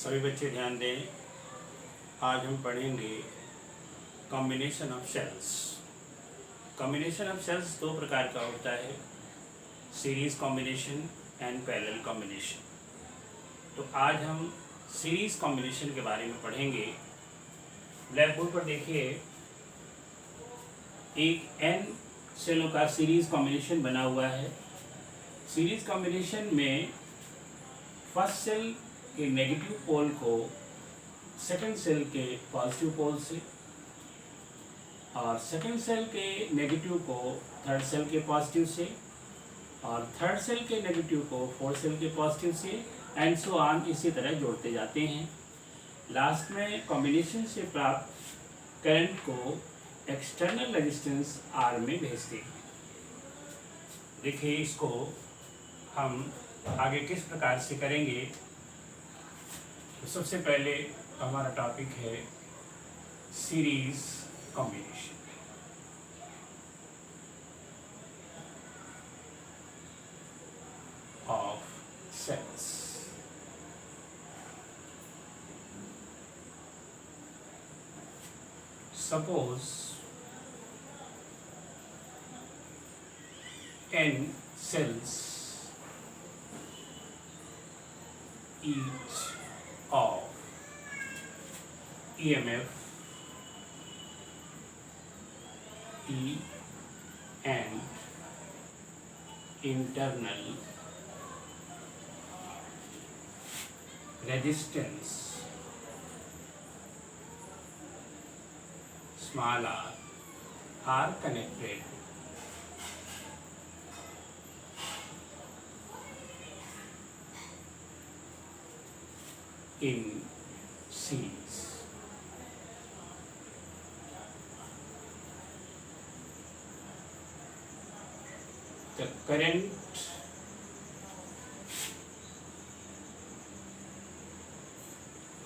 सभी बच्चे ध्यान दें। आज हम पढ़ेंगे combination of cells. Combination of cells दो प्रकार का होता है, series combination and parallel combination. तो आज हम सीरीज कॉम्बिनेशन के बारे में पढ़ेंगे। ब्लैक बोर्ड पर देखिए, एक n सेलों का सीरीज कॉम्बिनेशन बना हुआ है। सीरीज कॉम्बिनेशन में फर्स्ट सेल के नेगेटिव पोल को सेकंड सेल के पॉजिटिव पोल से और सेकंड सेल के नेगेटिव को थर्ड सेल के पॉजिटिव से और थर्ड सेल के नेगेटिव को फोर्थ सेल के पॉजिटिव से एंड सो ऑन, इसी तरह जोड़ते जाते हैं। लास्ट में कॉम्बिनेशन से प्राप्त करंट को एक्सटर्नल रेजिस्टेंस आर में भेजते हैं। देखिए, इसको हम आगे किस प्रकार से करेंगे। तो सबसे पहले हमारा टॉपिक है series combination. Of cells. Suppose n cells each of EMF E and internal resistance small r are connected in series. The current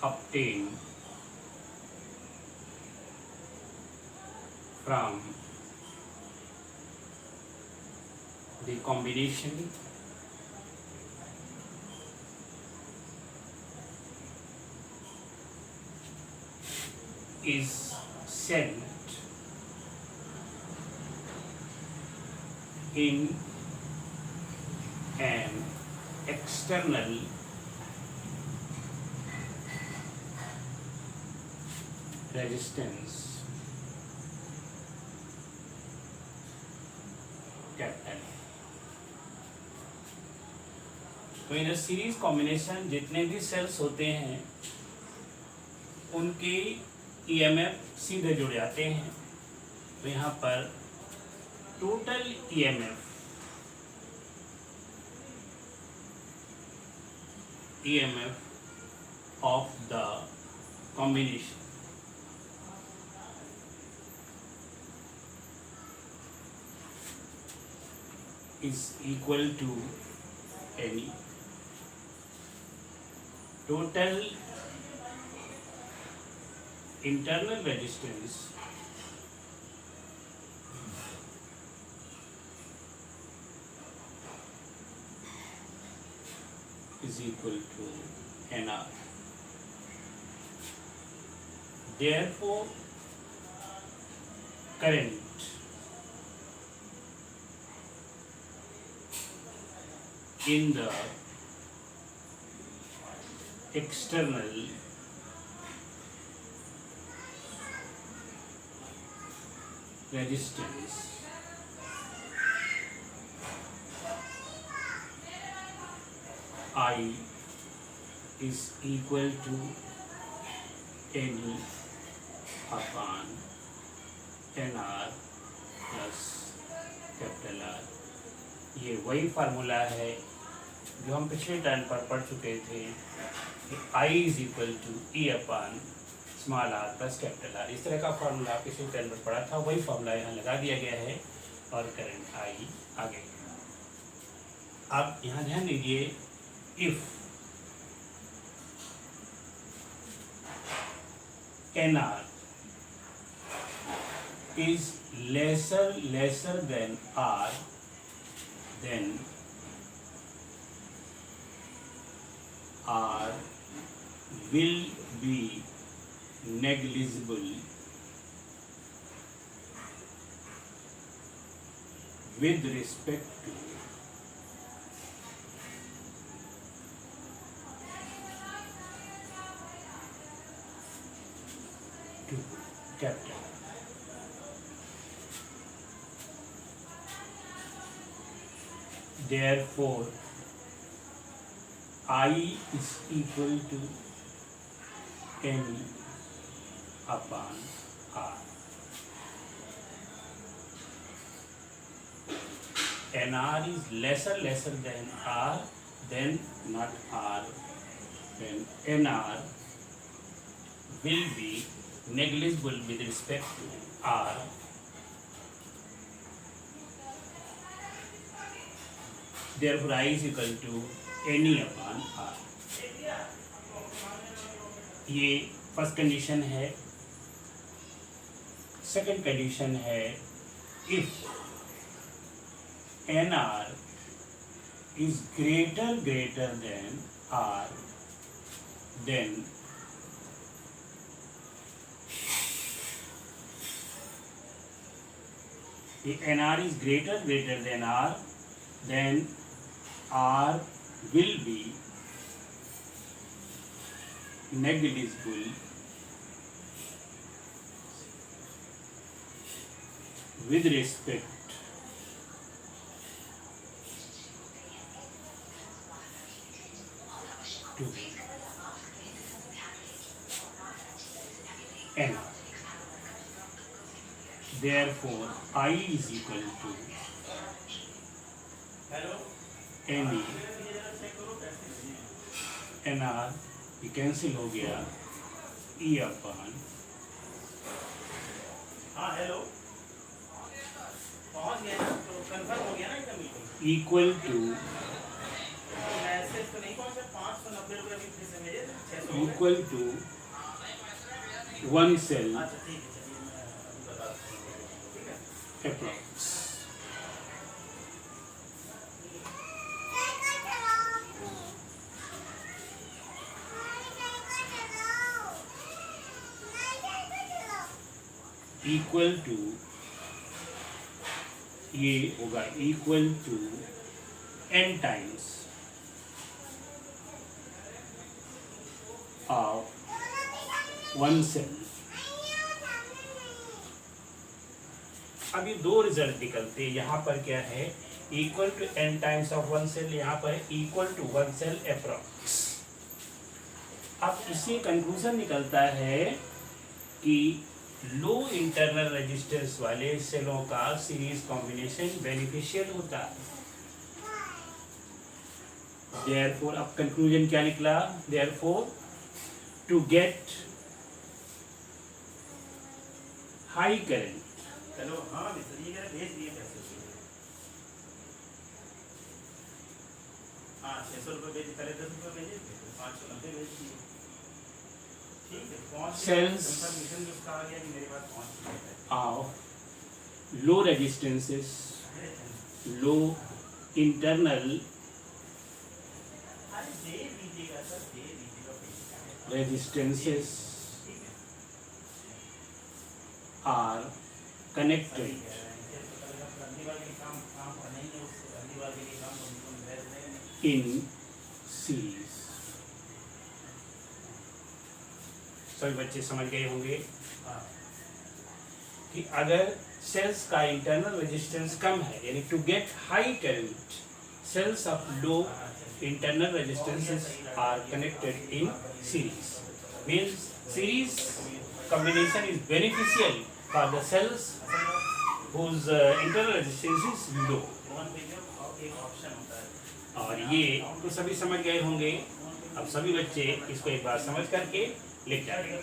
obtained from the combination is sent in an external resistance capital. तो in series combination जितने भी sales होते हैं उनके EMF सीधे जुड़ जाते हैं। तो यहाँ पर total EMF of the combination is equal to any total internal resistance is equal to NR. Therefore, current in the external resistance I is equal to NE upon NR plus capital R। ये वही formula है जो हम पिछले term पर पढ़ चुके थे कि I is equal to E upon small R plus capital R. इस तरह का फार्मूला पिछले टर्म पर पढ़ा था, वही फार्मूला यहाँ लगा दिया गया है और करंट आई आ गई। आप यहाँ ध्यान दीजिए, if NR is lesser than R, then R will be negligible with respect to capital. Therefore, I is equal to n upon r. NR is lesser than R, then not R, then NR will be negligible with respect to R. Therefore, I is equal to NE upon R. ये first condition है. Second condition है if NR is greater than R, then if NR is greater than R, then R will be negligible with respect to NR. Therefore, I is equal to NE NR ये cancel हो गया E upon equal to one cell approx. Equal to ये होगा equal to n times of one cell. अब ये दो result निकलते हैं. यहाँ पर क्या है equal to n times of one cell, यहाँ पर equal to one cell approx. अब इससे कंक्लूजन निकलता है कि लो इंटरनल रेजिस्टेंस वाले सेलों का सीरीज कॉम्बिनेशन बेनिफिशियल होता है. देयरफॉर अब कंक्लूजन क्या निकला? Therefore to get high current, चलो हाँ भेज दिए पैसे. हाँ 600 रुपये भेज, पहले 10 रुपये भेजे थे, 590 भेज दिए. cells of low resistances, low internal resistances are connected in series. सभी बच्चे समझ गए होंगे कि अगर सेल्स का इंटरनल रेजिस्टेंस कम है, यानी to get high current, cells of low internal resistances are connected in series. Means series combination is beneficial for the cells whose internal resistance is low. और ये तो सभी समझ गए होंगे. अब सभी बच्चे इसको एक बार समझ करके लिख जाएंगे.